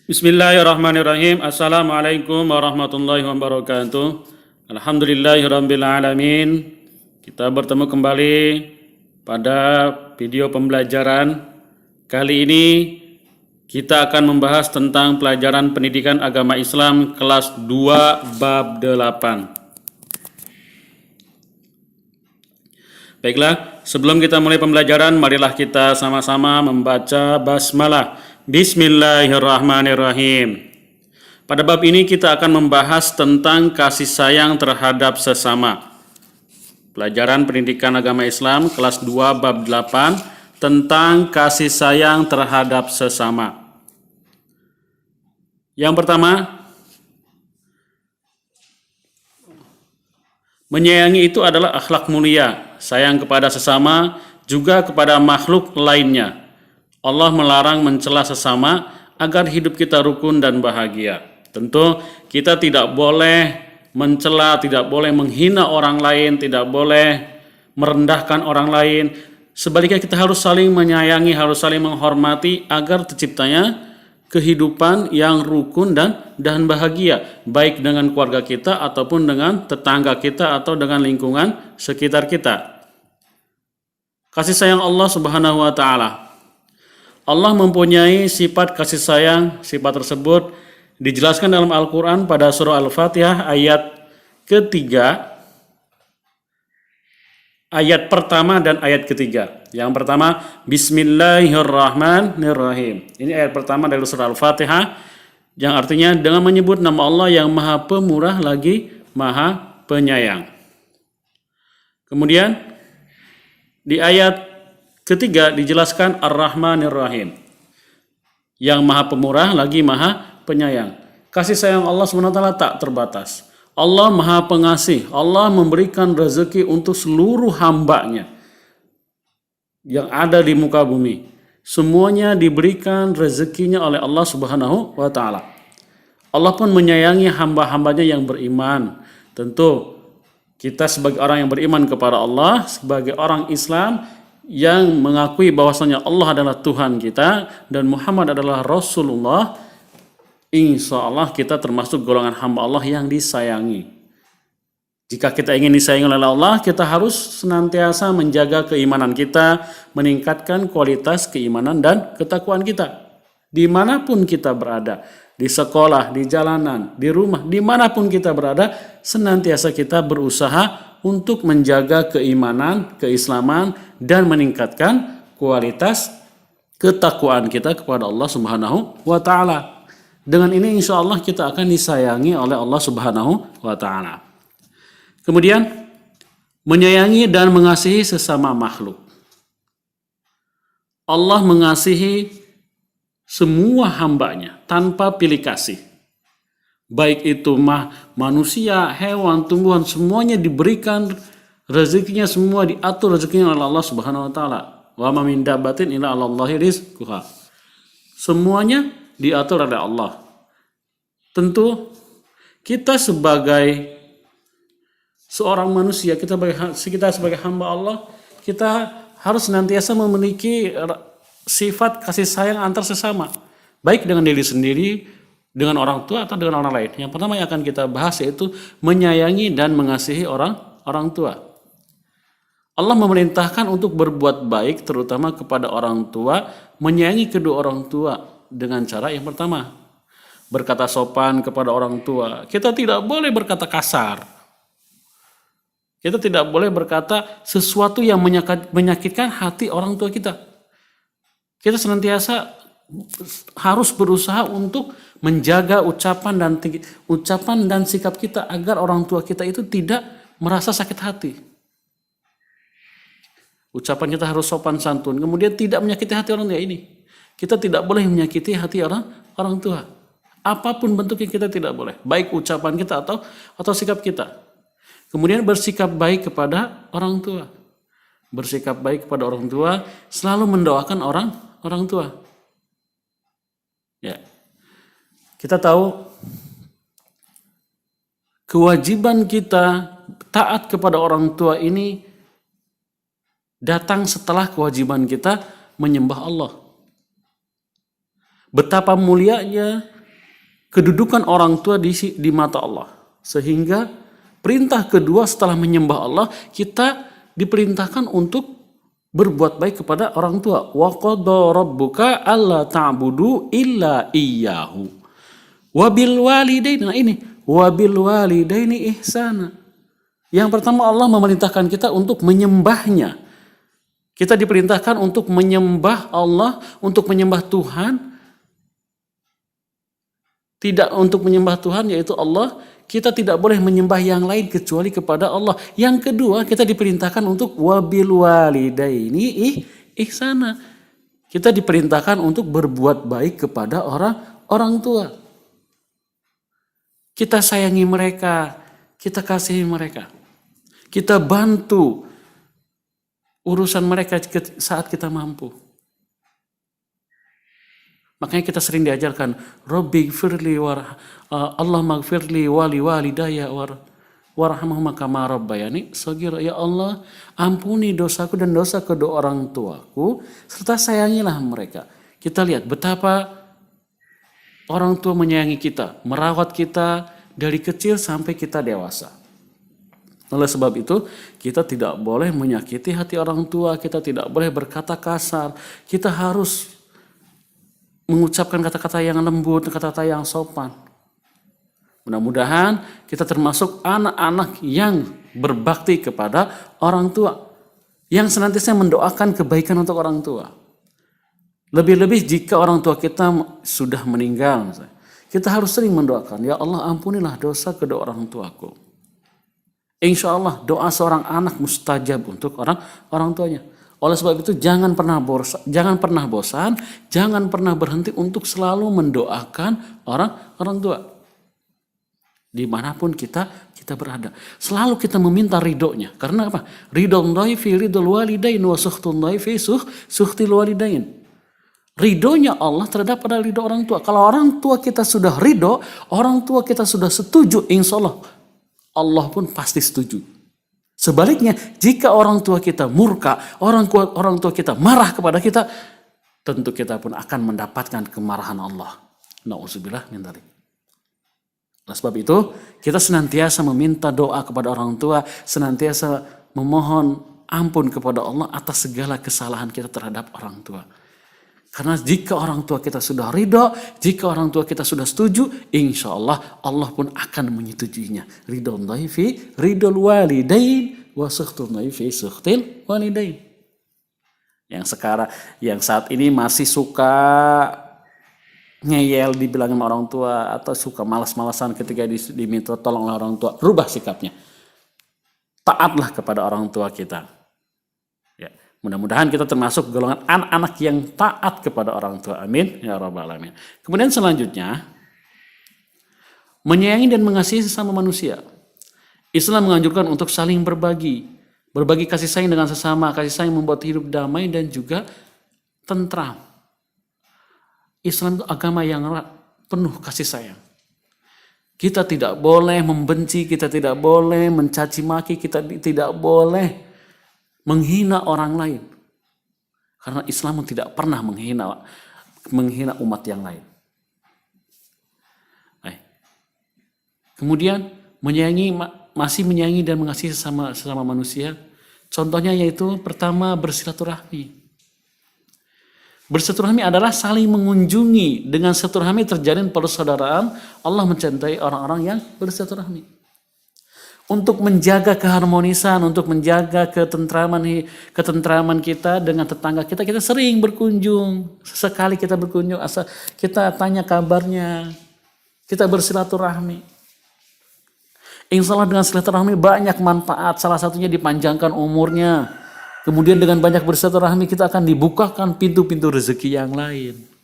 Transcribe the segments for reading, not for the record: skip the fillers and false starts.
Bismillahirrahmanirrahim. Assalamualaikum warahmatullahi wabarakatuh. Alhamdulillahirabbil alamin. Kita bertemu kembali pada video pembelajaran. Kali ini kita akan membahas tentang pelajaran pendidikan agama Islam kelas 2 bab 8. Baiklah, sebelum kita mulai pembelajaran, marilah kita sama-sama membaca basmalah. Bismillahirrahmanirrahim. Pada bab ini kita akan membahas tentang kasih sayang terhadap sesama. Pelajaran pendidikan agama Islam kelas 2 bab 8 tentang kasih sayang terhadap sesama. Yang pertama, menyayangi itu adalah akhlak mulia, sayang kepada sesama, juga kepada makhluk lainnya. Allah melarang mencela sesama agar hidup kita rukun dan bahagia. Tentu kita tidak boleh mencela, tidak boleh menghina orang lain, tidak boleh merendahkan orang lain. Sebaliknya kita harus saling menyayangi, harus saling menghormati agar terciptanya kehidupan yang rukun dan bahagia, baik dengan keluarga kita ataupun dengan tetangga kita atau dengan lingkungan sekitar kita. Kasih sayang Allah Subhanahu wa taala. Allah mempunyai sifat kasih sayang. Sifat tersebut dijelaskan dalam Al-Quran pada surah Al-Fatihah ayat ketiga, ayat pertama dan ayat ketiga. Yang pertama, Bismillahirrahmanirrahim. Ini ayat pertama dari surah Al-Fatihah, yang artinya dengan menyebut nama Allah yang Maha Pemurah lagi Maha Penyayang. Kemudian di ayat ketiga dijelaskan Ar-Rahmanir-Rahim, yang Maha Pemurah lagi Maha Penyayang. Kasih sayang Allah SWT tak terbatas. Allah Maha Pengasih. Allah memberikan rezeki untuk seluruh hambanya yang ada di muka bumi. Semuanya diberikan rezekinya oleh Allah Subhanahu wa taala. Allah pun menyayangi hamba-hambanya yang beriman. Tentu kita sebagai orang yang beriman kepada Allah, sebagai orang Islam yang mengakui bahwasanya Allah adalah Tuhan kita dan Muhammad adalah Rasulullah, insya Allah kita termasuk golongan hamba Allah yang disayangi. Jika kita ingin disayangi oleh Allah, kita harus senantiasa menjaga keimanan kita, meningkatkan kualitas keimanan dan ketakwaan kita. Dimanapun kita berada, di sekolah, di jalanan, di rumah, dimanapun kita berada, senantiasa kita berusaha untuk menjaga keimanan, keislaman, dan meningkatkan kualitas ketakwaan kita kepada Allah Subhanahu wa taala. Dengan ini insya Allah kita akan disayangi oleh Allah Subhanahu wa taala. Kemudian menyayangi dan mengasihi sesama makhluk. Allah mengasihi semua hambanya tanpa pilih kasih. Baik itu manusia, hewan, tumbuhan, semuanya diberikan rezekinya, semua diatur rezekinya oleh Allah Subhanahu wa taala. Wa ma min dabbatin illa 'alallahi rizquha. Semuanya diatur oleh Allah. Tentu kita sebagai seorang manusia, kita sebagai hamba Allah, kita harus senantiasa memiliki sifat kasih sayang antar sesama, baik dengan diri sendiri, dengan orang tua atau dengan orang lain. Yang pertama yang akan kita bahas yaitu menyayangi dan mengasihi orang tua. Allah memerintahkan untuk berbuat baik terutama kepada orang tua, menyayangi kedua orang tua dengan cara yang pertama, berkata sopan kepada orang tua. Kita tidak boleh berkata kasar. Kita tidak boleh berkata sesuatu yang menyakitkan hati orang tua kita. Kita senantiasa harus berusaha untuk menjaga ucapan dan sikap kita agar orang tua kita itu tidak merasa sakit hati. Ucapan kita harus sopan santun, kemudian tidak menyakiti hati orang tua ini. Kita tidak boleh menyakiti hati orang tua. Apapun bentuknya kita tidak boleh, baik ucapan kita atau sikap kita. Kemudian bersikap baik kepada orang tua. Bersikap baik kepada orang tua, selalu mendoakan orang tua. Ya. Kita tahu kewajiban kita taat kepada orang tua ini datang setelah kewajiban kita menyembah Allah. Betapa mulianya kedudukan orang tua di mata Allah. Sehingga perintah kedua setelah menyembah Allah, kita diperintahkan untuk berbuat baik kepada orang tua. Wa qada rabbuka alla ta'budu illa iyyahu. Wa bil walidaini. Nah ini, wa bil walidaini ihsana. Yang pertama Allah memerintahkan kita untuk menyembahnya. Kita diperintahkan untuk menyembah Allah, untuk menyembah Tuhan. Tidak untuk menyembah Tuhan yaitu Allah, kita tidak boleh menyembah yang lain kecuali kepada Allah. Yang kedua, kita diperintahkan untuk wabil walidaini ihsana. Kita diperintahkan untuk berbuat baik kepada orang tua. Kita sayangi mereka, kita kasihi mereka. Kita bantu urusan mereka saat kita mampu. Makanya kita sering diajarkan, Rabbi gfirli Allah maghfirli wali walidaya warhamhuma kama rabbayani shaghira. Ya Allah, ampuni dosaku dan dosa kedua orang tuaku serta sayangilah mereka. Kita lihat betapa orang tua menyayangi kita, merawat kita dari kecil sampai kita dewasa. Oleh sebab itu, kita tidak boleh menyakiti hati orang tua, kita tidak boleh berkata kasar, kita harus mengucapkan kata-kata yang lembut, kata-kata yang sopan. Mudah-mudahan kita termasuk anak-anak yang berbakti kepada orang tua, yang senantiasa mendoakan kebaikan untuk orang tua. Lebih-lebih jika orang tua kita sudah meninggal, kita harus sering mendoakan, ya Allah ampunilah dosa kedua orang tuaku. Insya Allah doa seorang anak mustajab untuk orang tuanya. Oleh sebab itu jangan pernah bosan, jangan pernah berhenti untuk selalu mendoakan orang tua. Dimanapun kita berada, selalu kita meminta ridhonya. Karena apa? Ridhollahi fi ridhol walidain wa sukhtullahi fi sukhtil walidain. Ridhonya Allah terhadap pada ridho orang tua. Kalau orang tua kita sudah ridho, orang tua kita sudah setuju, insya Allah pun pasti setuju. Sebaliknya, jika orang tua kita murka, orang tua kita marah kepada kita, tentu kita pun akan mendapatkan kemarahan Allah. Na'udzubillah min dzalik. Oleh sebab itu, kita senantiasa meminta doa kepada orang tua, senantiasa memohon ampun kepada Allah atas segala kesalahan kita terhadap orang tua. Karena jika orang tua kita sudah ridho, jika orang tua kita sudah setuju, insya Allah Allah pun akan menyetujuinya. Ridhollahi fi ridhol walidain wa sukhtullahi fi sukhtil walidain. Yang saat ini masih suka ngeyel dibilangin orang tua atau suka malas-malasan ketika diminta tolong oleh orang tua, rubah sikapnya. Taatlah kepada orang tua kita. Mudah-mudahan kita termasuk golongan anak-anak yang taat kepada orang tua. Amin. Ya Rabbal Alamin. Kemudian selanjutnya, menyayangi dan mengasihi sesama manusia. Islam menganjurkan untuk saling berbagi. Berbagi kasih sayang dengan sesama. Kasih sayang membuat hidup damai dan juga tentram. Islam itu agama yang penuh kasih sayang. Kita tidak boleh membenci, kita tidak boleh mencaci maki, kita tidak boleh menghina orang lain. Karena Islam tidak pernah menghina umat yang lain. Kemudian masih menyayangi dan mengasihi sesama manusia. Contohnya yaitu pertama bersilaturahmi. Bersilaturahmi adalah saling mengunjungi. Dengan silaturahmi terjalin persaudaraan. Allah mencintai orang-orang yang bersilaturahmi. Untuk menjaga keharmonisan, untuk menjaga ketentraman kita dengan tetangga kita sering berkunjung. Sesekali kita berkunjung, asal kita tanya kabarnya, kita bersilaturahmi. Insya Allah dengan silaturahmi banyak manfaat, salah satunya dipanjangkan umurnya. Kemudian dengan banyak bersilaturahmi kita akan dibukakan pintu-pintu rezeki yang lain.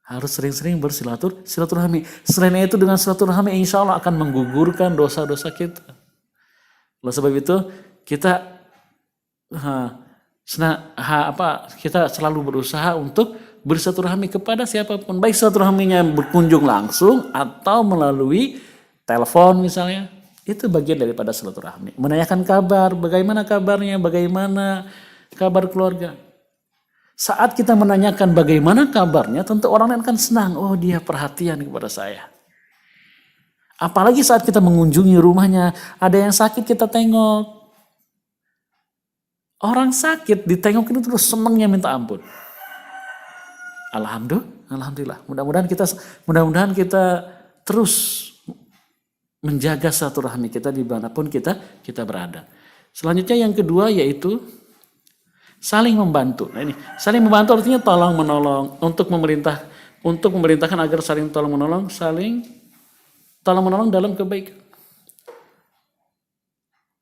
Harus sering-sering bersilaturahmi. Selain itu dengan silaturahmi insya Allah akan menggugurkan dosa-dosa kita. Oleh sebab itu kita selalu berusaha untuk bersilaturahmi kepada siapapun. Baik silaturahminya berkunjung langsung atau melalui telepon misalnya. Itu bagian daripada silaturahmi. Menanyakan kabar, bagaimana kabarnya, bagaimana kabar keluarga. Saat kita menanyakan bagaimana kabarnya, tentu orang lain akan senang. Oh, dia perhatian kepada saya. Apalagi saat kita mengunjungi rumahnya, ada yang sakit kita tengok. Orang sakit ditengokin terus senangnya minta ampun. Alhamdulillah. Mudah-mudahan kita terus menjaga silaturahmi kita dimanapun kita berada. Selanjutnya yang kedua yaitu saling membantu. Nah ini, saling membantu artinya tolong menolong untuk memerintahkan agar saling tolong menolong dalam kebaikan.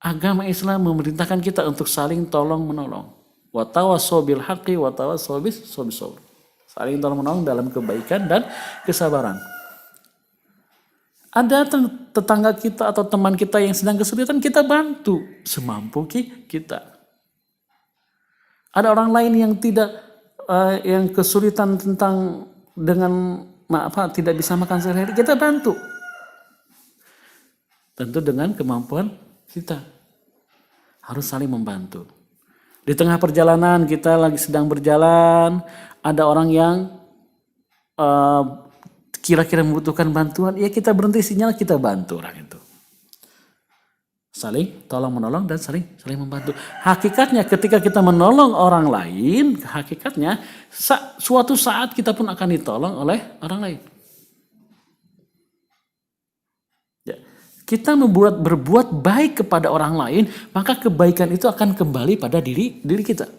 Agama Islam memerintahkan kita untuk saling tolong menolong. Wa tawassaw bil haqqi wa tawassaw bis sabr. Saling tolong menolong dalam kebaikan dan kesabaran. Ada tetangga kita atau teman kita yang sedang kesulitan, kita bantu semampu kita. Ada orang lain yang yang kesulitan tidak bisa makan sehari-hari, kita bantu. Tentu dengan kemampuan kita. Harus saling membantu. Di tengah perjalanan kita lagi sedang berjalan, ada orang yang kira-kira membutuhkan bantuan, ya kita berhenti sinyal, kita bantu orang itu. Saling tolong menolong dan saling membantu. Hakikatnya ketika kita menolong orang lain, hakikatnya suatu saat kita pun akan ditolong oleh orang lain. Ya. Kita berbuat baik kepada orang lain, maka kebaikan itu akan kembali pada diri kita.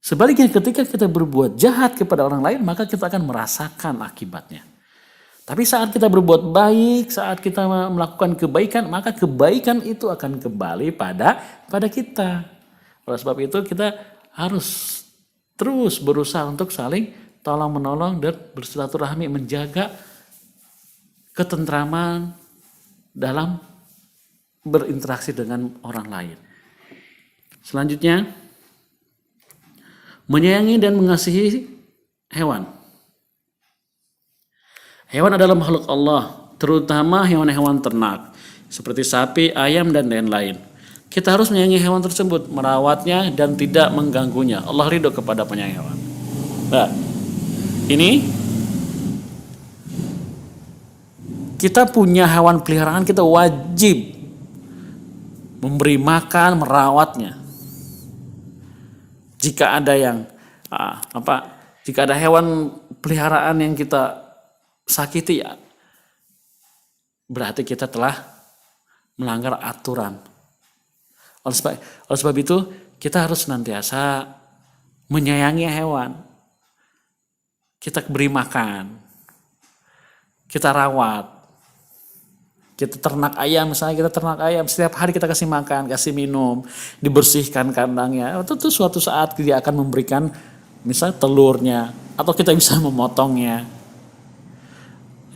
Sebaliknya ketika kita berbuat jahat kepada orang lain, maka kita akan merasakan akibatnya. Tapi saat kita berbuat baik, saat kita melakukan kebaikan, maka kebaikan itu akan kembali pada kita. Oleh sebab itu kita harus terus berusaha untuk saling tolong menolong dan bersilaturahmi, menjaga ketentraman dalam berinteraksi dengan orang lain. Selanjutnya, menyayangi dan mengasihi hewan. Hewan adalah makhluk Allah, terutama hewan-hewan ternak, seperti sapi, ayam, dan lain-lain. Kita harus menyayangi hewan tersebut, merawatnya, dan tidak mengganggunya. Allah ridho kepada penyayang hewan. Nah, ini kita punya hewan peliharaan, kita wajib memberi makan, merawatnya. Jika ada jika ada hewan peliharaan yang kita sakiti, ya berarti kita telah melanggar aturan. Oleh sebab itu kita harus senantiasa menyayangi hewan. Kita beri makan, kita rawat. Kita ternak ayam, misalnya kita ternak ayam, setiap hari kita kasih makan, kasih minum, dibersihkan kandangnya. Itu suatu saat dia akan memberikan misalnya telurnya, atau kita bisa memotongnya.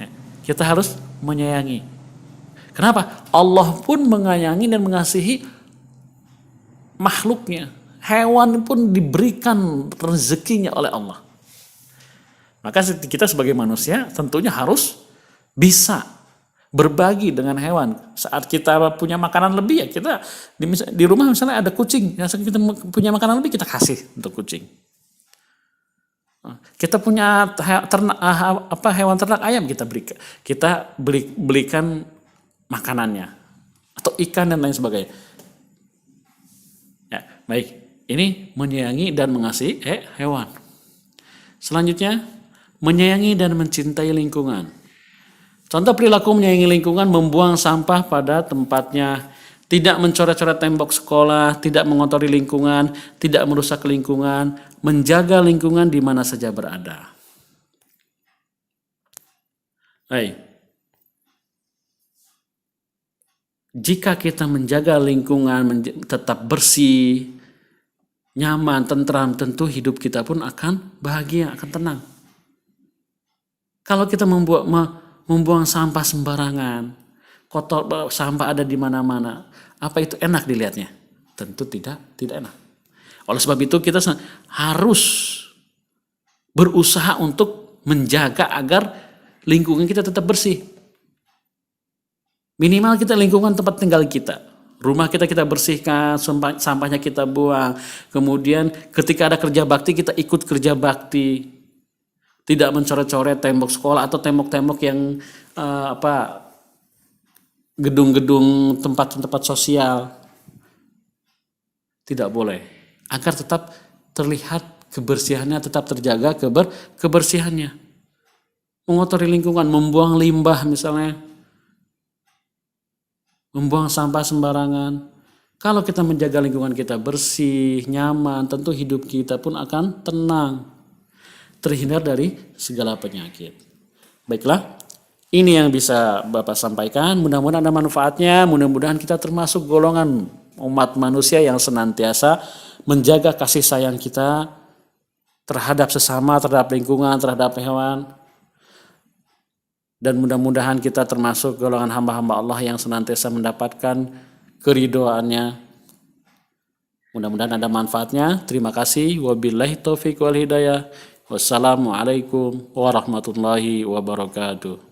Ya, kita harus menyayangi. Kenapa? Allah pun menyayangi dan mengasihi makhluknya. Hewan pun diberikan rezekinya oleh Allah. Maka kita sebagai manusia tentunya harus bisa berbagi dengan hewan. Saat kita punya makanan lebih, ya kita di rumah misalnya ada kucing, saat kita punya makanan lebih kita kasih untuk kucing. Kita punya hewan ternak ayam, kita belikan makanannya atau ikan dan lain sebagainya. Ya, baik. Ini menyayangi dan mengasihi hewan. Selanjutnya, menyayangi dan mencintai lingkungan. Contoh perilaku menyayangi lingkungan, membuang sampah pada tempatnya, tidak mencoret-coret tembok sekolah, tidak mengotori lingkungan, tidak merusak lingkungan, menjaga lingkungan di mana saja berada. Baik. Jika kita menjaga lingkungan tetap bersih, nyaman, tentram, tentu hidup kita pun akan bahagia, akan tenang. Kalau kita membuang sampah sembarangan, kotor, sampah ada di mana-mana, apa itu enak dilihatnya? Tentu tidak enak. Oleh sebab itu kita harus berusaha untuk menjaga agar lingkungan kita tetap bersih. Minimal kita lingkungan tempat tinggal kita. Rumah kita bersihkan, sampahnya kita buang. Kemudian ketika ada kerja bakti kita ikut kerja bakti. Tidak mencoret-coret tembok sekolah atau tembok-tembok yang gedung-gedung tempat-tempat sosial. Tidak boleh. Agar tetap terlihat kebersihannya, tetap terjaga kebersihannya. Mengotori lingkungan, membuang limbah misalnya. Membuang sampah sembarangan. Kalau kita menjaga lingkungan kita bersih, nyaman, tentu hidup kita pun akan tenang, terhindar dari segala penyakit. Baiklah, ini yang bisa Bapak sampaikan. Mudah-mudahan ada manfaatnya. Mudah-mudahan kita termasuk golongan umat manusia yang senantiasa menjaga kasih sayang kita terhadap sesama, terhadap lingkungan, terhadap hewan. Dan mudah-mudahan kita termasuk golongan hamba-hamba Allah yang senantiasa mendapatkan keridhoannya. Mudah-mudahan ada manfaatnya. Terima kasih. Wabillahi taufiq wal hidayah. Wassalamualaikum warahmatullahi wabarakatuh.